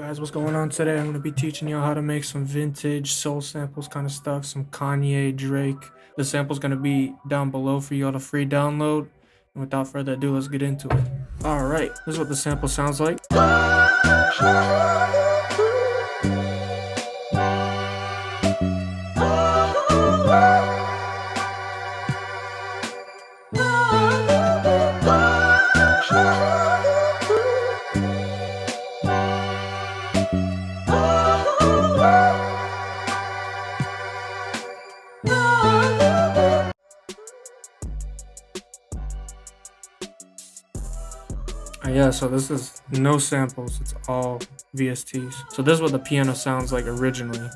Guys, what's going on today? I'm going to be teaching y'all how to make some vintage soul samples kind of stuff, some Kanye, Drake. The sample's going to be down below for y'all to free download. And without further ado, let's get into it. Alright, this is what the sample sounds like. Yeah, so this is no samples, it's all VSTs. So this is what the piano sounds like originally.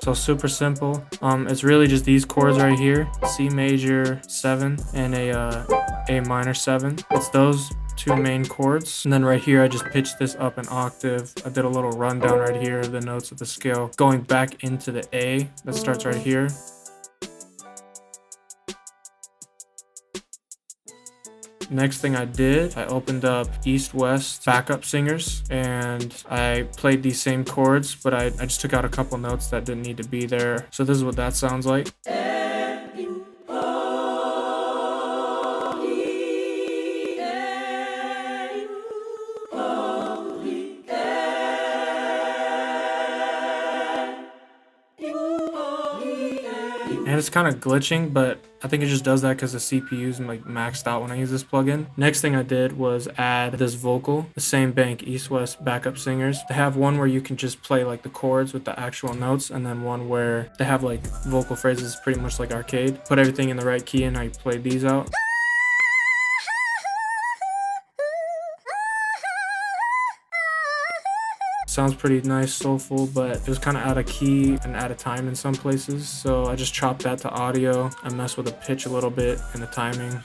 So super simple. It's really just these chords right here, C major 7 and A minor 7. It's those two main chords, and then right here I just pitched this up an octave. I did a little rundown right here of the notes of the scale, going back into the A that starts right here. Next thing I did, I opened up East-West backup singers and I played these same chords, but I just took out a couple notes that didn't need to be there. So this is what that sounds like. And it's kind of glitching, but I think it just does that because the CPU's like maxed out when I use this plugin. Next thing I did was add this vocal, the same bank, East-West backup singers. They have one where you can just play like the chords with the actual notes, and then one where they have like vocal phrases, pretty much like arcade. Put everything in the right key and how you play these out. Sounds pretty nice, soulful, but it was kind of out of key and out of time in some places. So I just chopped that to audio. I messed with the pitch a little bit and the timing.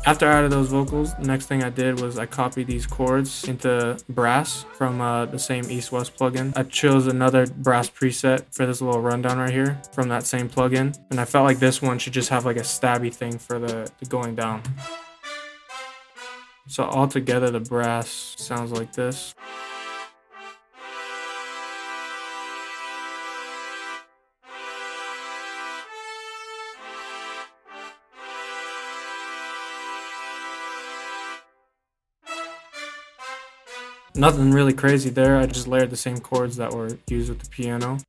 After I added those vocals, the next thing I did was I copied these chords into brass from the same East-West plugin. I chose another brass preset for this little rundown right here from that same plugin. And I felt like this one should just have like a stabby thing for the going down. So altogether, the brass sounds like this. Nothing really crazy there. I just layered the same chords that were used with the piano.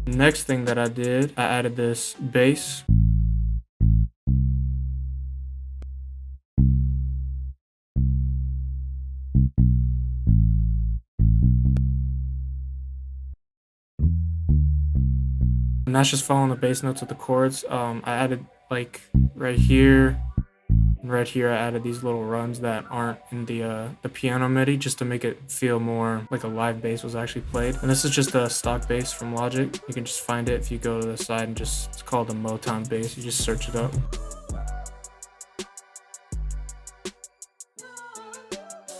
Next thing that I did, I added this bass. And that's just following the bass notes of the chords. I added like right here and right here, I added these little runs that aren't in the piano MIDI, just to make it feel more like a live bass was actually played. And this is just a stock bass from Logic. You can just find it if you go to the side and it's called the Motown bass. You just search it up.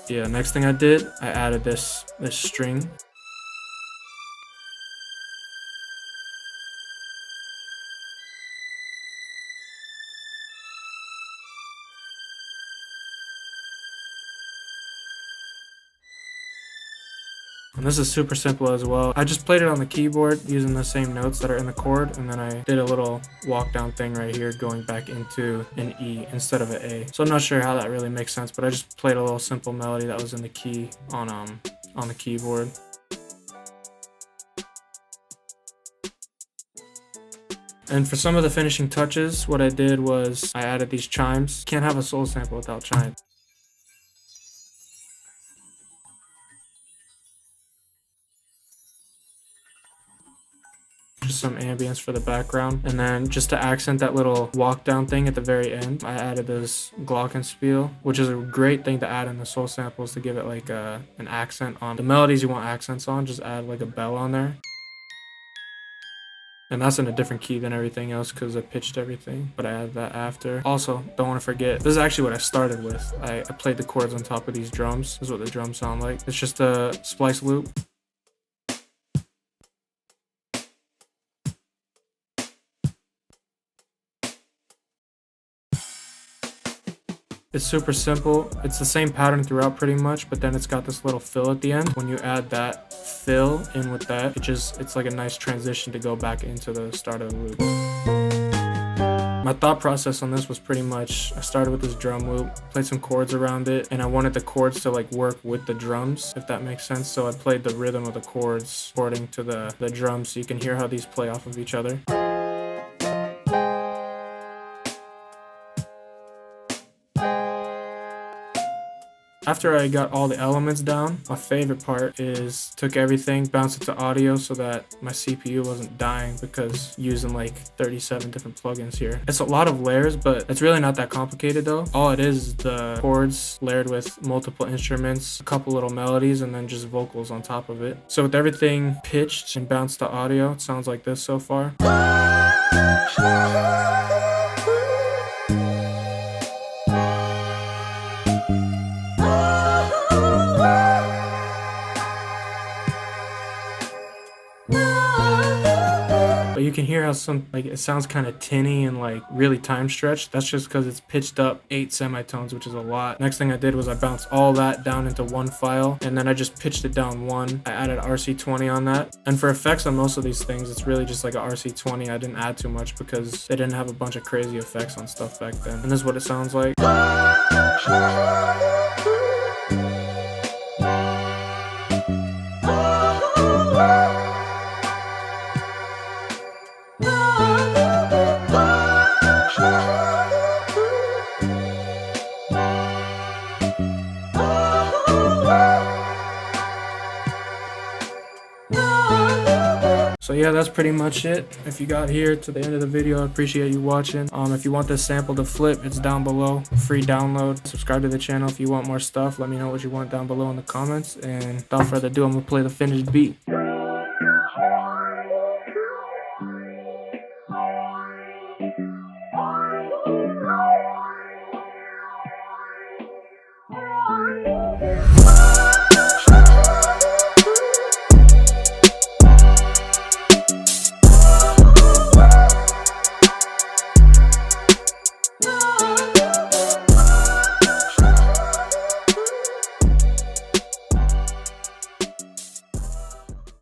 Yeah, next thing I did, I added this string. And this is super simple as well. I just played it on the keyboard using the same notes that are in the chord, and then I did a little walk down thing right here going back into an E instead of an A. So I'm not sure how that really makes sense, but I just played a little simple melody that was in the key on the keyboard. And for some of the finishing touches, what I did was I added these chimes. Can't have a soul sample without chimes. Just some ambience for the background, and then just to accent that little walk down thing at the very end, I added this glockenspiel, which is a great thing to add in the soul samples to give it like an accent on the melodies you want accents on. Just add like a bell on there. And that's in a different key than everything else because I pitched everything, but I added that after. Also, don't want to forget, this is actually what I started with. I played the chords on top of these drums. This is what the drums sound like. It's just a splice loop. It's super simple. It's the same pattern throughout pretty much, but then it's got this little fill at the end. When you add that fill in with that, it's like a nice transition to go back into the start of the loop. My thought process on this was pretty much, I started with this drum loop, played some chords around it, and I wanted the chords to like work with the drums, if that makes sense. So I played the rhythm of the chords according to the drums, so you can hear how these play off of each other. After I got all the elements down, my favorite part is took everything, bounced it to audio so that my CPU wasn't dying because using like 37 different plugins here. It's a lot of layers, but it's really not that complicated though. All it is the chords layered with multiple instruments, a couple little melodies, and then just vocals on top of it. So with everything pitched and bounced to audio, it sounds like this so far. But you can hear how it sounds kind of tinny and like really time stretched. That's just because it's pitched up 8 semitones, which is a lot. Next thing I did was I bounced all that down into one file, and then I just pitched it down one. I added RC20 on that. And for effects on most of these things, it's really just like a RC20. I didn't add too much because they didn't have a bunch of crazy effects on stuff back then. And this is what it sounds like. So yeah, that's pretty much it. If you got here to the end of the video, I appreciate you watching. If you want this sample to flip, it's down below. Free download. Subscribe to the channel if you want more stuff. Let me know what you want down below in the comments. And without further ado, I'm gonna play the finished beat.